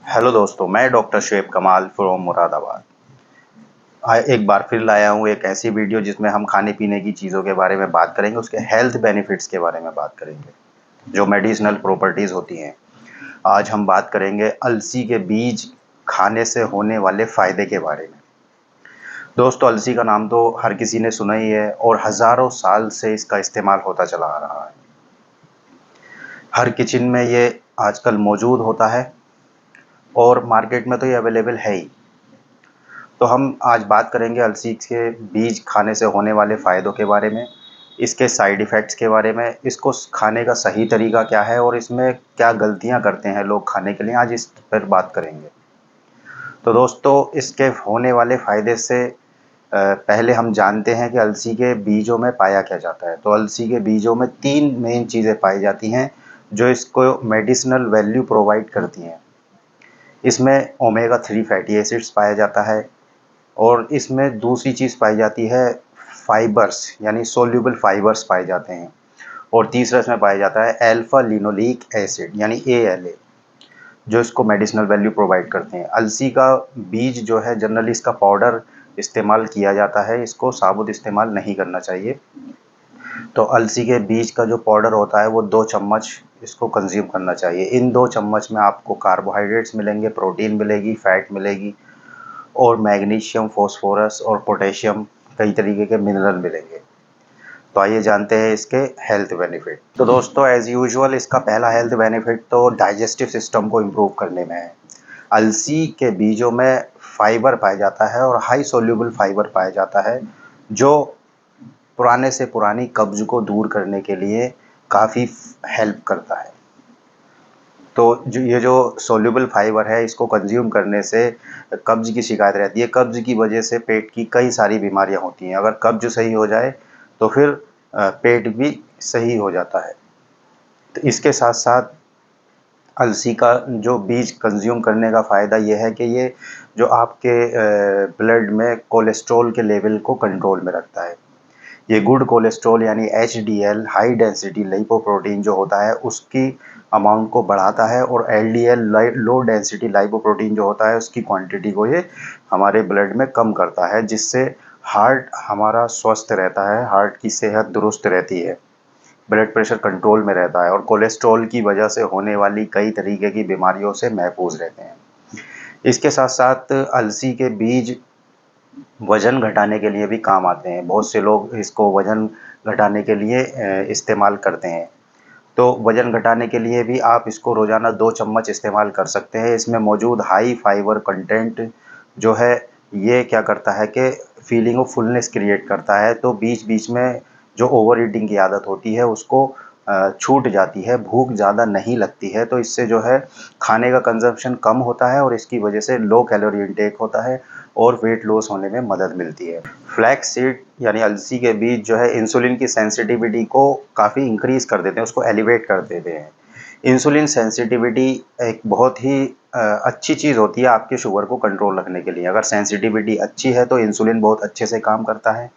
Hello दोस्तों, मैं doctor Shoaib कमाल फ्रॉम मुरादाबाद। एक बार फिर लाया हूँ एक ऐसी वीडियो जिसमें हम खाने पीने की चीज़ों के बारे में बात करेंगे, उसके हेल्थ बेनिफिट्स के बारे में बात करेंगे, जो मेडिसिनल प्रॉपर्टीज़ होती हैं। आज हम बात करेंगे अलसी के बीज खाने से होने वाले फ़ायदे के बारे में। दोस्तों, अलसी का नाम तो हर किसी ने सुना ही है और हज़ारों साल से इसका इस्तेमाल होता चला आ रहा है। हर किचन में ये आजकल मौजूद होता है और मार्केट में तो ये अवेलेबल है ही। तो हम आज बात करेंगे अलसी के बीज खाने से होने वाले फ़ायदों के बारे में, इसके साइड इफ़ेक्ट्स के बारे में, इसको खाने का सही तरीका क्या है और इसमें क्या गलतियां करते हैं लोग खाने के लिए, आज इस पर बात करेंगे। तो दोस्तों, इसके होने वाले फ़ायदे से पहले हम जानते हैं कि अलसी के बीजों में पाया क्या जाता है। तो अलसी के बीजों में 3 मेन चीज़ें पाई जाती हैं जो इसको मेडिसिनल वैल्यू प्रोवाइड करती हैं। इसमें ओमेगा 3 फैटी एसिड्स पाया जाता है और इसमें दूसरी चीज़ पाई जाती है फाइबर्स, यानी सोल्यूबल फाइबर्स पाए जाते हैं। और तीसरा इसमें पाया जाता है अल्फा लिनोलिक एसिड यानी ALA, जो इसको मेडिसिनल वैल्यू प्रोवाइड करते हैं। अलसी का बीज जो है जनरली इसका पाउडर इस्तेमाल किया जाता है, इसको साबुत इस्तेमाल नहीं करना चाहिए। तो अलसी के बीज का जो पाउडर होता है वो 2 चम्मच इसको कंज्यूम करना चाहिए। इन 2 चम्मच में आपको कार्बोहाइड्रेट्स मिलेंगे, प्रोटीन मिलेगी, फैट मिलेगी और मैग्नीशियम, फास्फोरस और पोटेशियम, कई तरीके के मिनरल मिलेंगे। तो आइए जानते हैं इसके हेल्थ बेनिफिट। तो दोस्तों, एज़ यूजुअल इसका पहला हेल्थ बेनिफिट तो डाइजेस्टिव सिस्टम को इम्प्रूव करने में है। अलसी के बीजों में फाइबर पाया जाता है और हाई सोल्यूबल फाइबर पाया जाता है, जो पुराने से पुरानी कब्ज को दूर करने के लिए काफ़ी हेल्प करता है। तो ये जो सोल्यूबल फाइबर है, इसको कंज्यूम करने से कब्ज़ की शिकायत रहती है। कब्ज़ की वजह से पेट की कई सारी बीमारियां होती हैं। अगर कब्ज़ सही हो जाए तो फिर पेट भी सही हो जाता है। तो इसके साथ साथ अलसी का जो बीज कंज्यूम करने का फ़ायदा ये है कि ये जो आपके ब्लड में कोलेस्ट्रॉल के लेवल को कंट्रोल में रखता है। ये गुड कोलेस्ट्रॉल यानी HDL, हाई डेंसिटी लिपोप्रोटीन जो होता है उसकी अमाउंट को बढ़ाता है और LDL, लो डेंसिटी लिपोप्रोटीन जो होता है उसकी क्वांटिटी को ये हमारे ब्लड में कम करता है, जिससे हार्ट हमारा स्वस्थ रहता है, हार्ट की सेहत दुरुस्त रहती है, ब्लड प्रेशर कंट्रोल में रहता है और कोलेस्ट्रॉल की वजह से होने वाली कई तरीके की बीमारियों से महफूज रहते हैं। इसके साथ साथ अलसी के बीज वज़न घटाने के लिए भी काम आते हैं। बहुत से लोग इसको वज़न घटाने के लिए इस्तेमाल करते हैं। तो वज़न घटाने के लिए भी आप इसको रोज़ाना 2 चम्मच इस्तेमाल कर सकते हैं। इसमें मौजूद हाई फाइबर कंटेंट जो है, ये क्या करता है कि फीलिंग ऑफ फुलनेस क्रिएट करता है। तो बीच-बीच में जो ओवर ईटिंग की आदत होती है उसको छूट जाती है, भूख ज़्यादा नहीं लगती है। तो इससे जो है खाने का कंज़म्पशन कम होता है और इसकी वजह से लो कैलोरी इंटेक होता है और वेट लॉस होने में मदद मिलती है। फ्लैक्स सीड यानी अलसी के बीज जो है इंसुलिन की सेंसिटिविटी को काफ़ी इंक्रीज़ कर देते हैं, उसको एलिवेट कर देते हैं। इंसुलिन सेंसिटिविटी एक बहुत ही अच्छी चीज़ होती है आपके शुगर को कंट्रोल रखने के लिए। अगर सेंसिटिविटी अच्छी है तो इंसुलिन बहुत अच्छे से काम करता है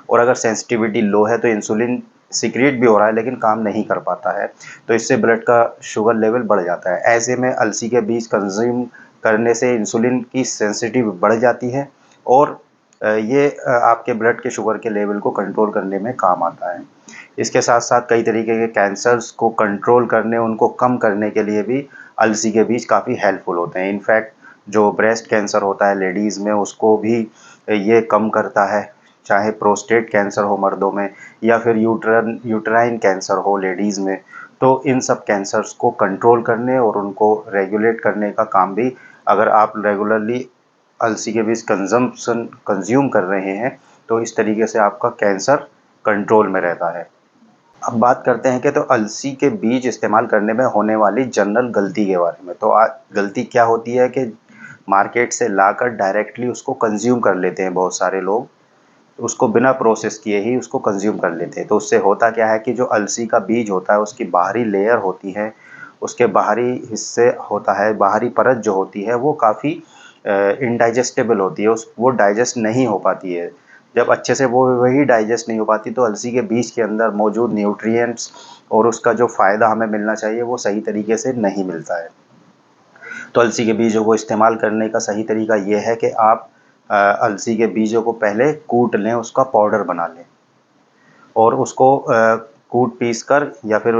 और अगर सेंसिटिविटी लो है तो इंसुलिन सीक्रेट भी हो रहा है लेकिन काम नहीं कर पाता है। तो इससे ब्लड का शुगर लेवल बढ़ जाता है। ऐसे में अलसी के बीज कंज्यूम करने से इंसुलिन की सेंसिटिव बढ़ जाती है और ये आपके ब्लड के शुगर के लेवल को कंट्रोल करने में काम आता है। इसके साथ साथ कई तरीके के कैंसर्स को कंट्रोल करने, उनको कम करने के लिए भी अलसी के बीज काफ़ी हेल्पफुल होते हैं। इनफैक्ट जो ब्रेस्ट कैंसर होता है लेडीज़ में, उसको भी ये कम करता है, चाहे प्रोस्टेट कैंसर हो मर्दों में या फिर यूट्राइन कैंसर हो लेडीज़ में। तो इन सब कैंसर्स को कंट्रोल करने और उनको रेगुलेट करने का काम भी, अगर आप रेगुलरली अलसी के बीज कंज्यूम कर रहे हैं, तो इस तरीके से आपका कैंसर कंट्रोल में रहता है। अब बात करते हैं कि तो अलसी के बीज इस्तेमाल करने में होने वाली जनरल गलती के बारे में। तो गलती क्या होती है कि मार्केट से लाकर डायरेक्टली उसको कंज्यूम कर लेते हैं बहुत सारे लोग, उसको बिना प्रोसेस किए ही उसको कंज्यूम कर लेते हैं। तो उससे होता क्या है कि जो अलसी का बीज होता है उसकी बाहरी लेयर होती है, उसके बाहरी हिस्से होता है, बाहरी परत जो होती है वो काफ़ी इनडाइजेस्टेबल होती है, उस वो डाइजेस्ट नहीं हो पाती है। जब अच्छे से वो वही डाइजेस्ट नहीं हो पाती तो अलसी के बीज के अंदर मौजूद न्यूट्रिएंट्स और उसका जो फ़ायदा हमें मिलना चाहिए वो सही तरीके से नहीं मिलता है। तो अलसी के बीजों को इस्तेमाल करने का सही तरीका ये है कि आप अलसी के बीजों को पहले कूट लें, उसका पाउडर बना लें और उसको कूट पीस कर या फिर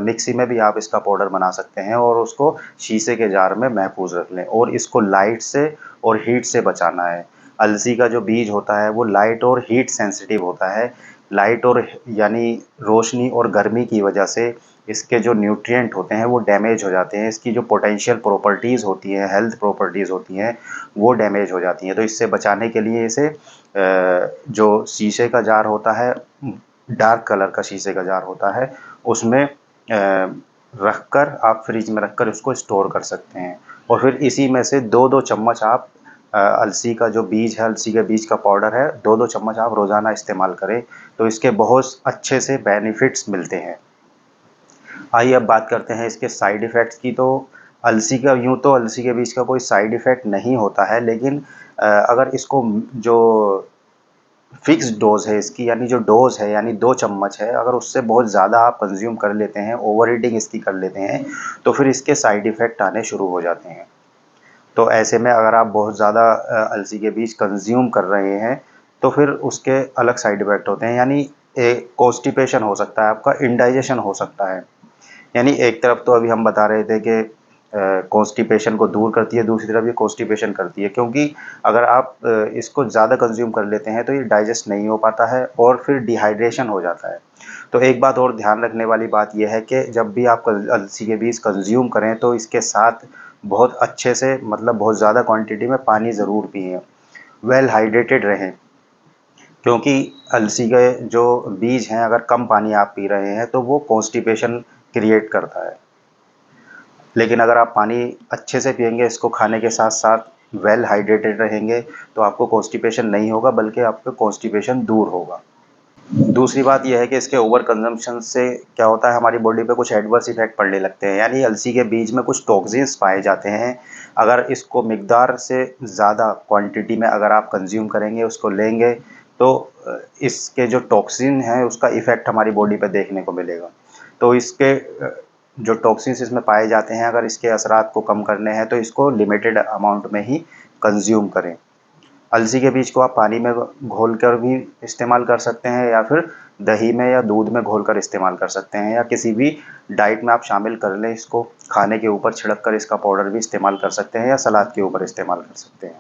मिक्सी में भी आप इसका पाउडर बना सकते हैं और उसको शीशे के जार में महफूज रख लें और इसको लाइट से और हीट से बचाना है। अलसी का जो बीज होता है वो लाइट और हीट सेंसिटिव होता है। लाइट और यानी रोशनी और गर्मी की वजह से इसके जो न्यूट्रिएंट होते हैं वो डैमेज हो जाते हैं। इसकी जो पोटेंशियल प्रॉपर्टीज़ होती हैं, हेल्थ प्रॉपर्टीज़ होती हैं, वो डैमेज हो जाती हैं। तो इससे बचाने के लिए इसे जो शीशे का जार होता है, डार्क कलर का शीशे का जार होता है, उसमें रखकर आप फ्रिज में रखकर उसको स्टोर कर सकते हैं और फिर इसी में से 2-2 चम्मच आप अलसी का जो बीज है, अलसी के बीज का पाउडर है, 2-2 चम्मच आप रोज़ाना इस्तेमाल करें तो इसके बहुत अच्छे से बेनिफिट्स मिलते हैं। आइए अब बात करते हैं इसके साइड इफ़ेक्ट्स की। तो अलसी का यूँ तो अलसी के बीज का कोई साइड इफ़ेक्ट नहीं होता है, लेकिन अगर इसको जो फिक्स डोज़ है इसकी, यानी जो डोज़ है यानी 2 चम्मच है, अगर उससे बहुत ज़्यादा आप कंज़्यूम कर लेते हैं, ओवर ईटिंग इसकी कर लेते हैं, तो फिर इसके साइड इफ़ेक्ट आने शुरू हो जाते हैं। तो ऐसे में अगर आप बहुत ज़्यादा अलसी के बीज कंज़्यूम कर रहे हैं, तो फिर उसके अलग साइड इफ़ेक्ट होते हैं, यानी कॉन्स्टिपेशन हो सकता है आपका, इंडाइजेशन हो सकता है। यानी एक तरफ तो अभी हम बता रहे थे कि कॉन्स्टिपेशन को दूर करती है, दूसरी तरफ ये कॉन्स्टिपेशन करती है, क्योंकि अगर आप इसको ज़्यादा कंज्यूम कर लेते हैं तो ये डाइजेस्ट नहीं हो पाता है और फिर डिहाइड्रेशन हो जाता है। तो एक बात और ध्यान रखने वाली बात यह है कि जब भी आप अलसी के बीज कंज्यूम करें तो इसके साथ बहुत अच्छे से, मतलब बहुत ज़्यादा क्वांटिटी में पानी ज़रूर पिएँ, वेल हाइड्रेटेड रहें, क्योंकि अलसी के जो बीज हैं अगर कम पानी आप पी रहे हैं तो वो कॉन्स्टिपेशन क्रिएट करता है। लेकिन अगर आप पानी अच्छे से पिएंगे, इसको खाने के साथ साथ वेल हाइड्रेटेड रहेंगे, तो आपको कॉन्स्टिपेशन नहीं होगा, बल्कि आपका कॉन्स्टिपेशन दूर होगा। दूसरी बात यह है कि इसके ओवर कंजम्पशन से क्या होता है, हमारी बॉडी पे कुछ एडवर्स इफेक्ट पड़ने लगते हैं। यानी अलसी के बीज में कुछ टॉक्सिन्स पाए जाते हैं। अगर इसको मिकदार से ज़्यादा क्वांटिटी में अगर आप कंज्यूम करेंगे, उसको लेंगे, तो इसके जो टॉक्सिन है उसका इफ़ेक्ट हमारी बॉडी पे देखने को मिलेगा। तो इसके जो टॉक्सिन्स इसमें पाए जाते हैं, अगर इसके असरात को कम करने हैं तो इसको लिमिटेड अमाउंट में ही कंज्यूम करें। अलसी के बीज को आप पानी में घोलकर भी इस्तेमाल कर सकते हैं या फिर दही में या दूध में घोलकर इस्तेमाल कर सकते हैं, या किसी भी डाइट में आप शामिल कर लें। इसको खाने के ऊपर छिड़क कर इसका पाउडर भी इस्तेमाल कर सकते हैं या सलाद के ऊपर इस्तेमाल कर सकते हैं।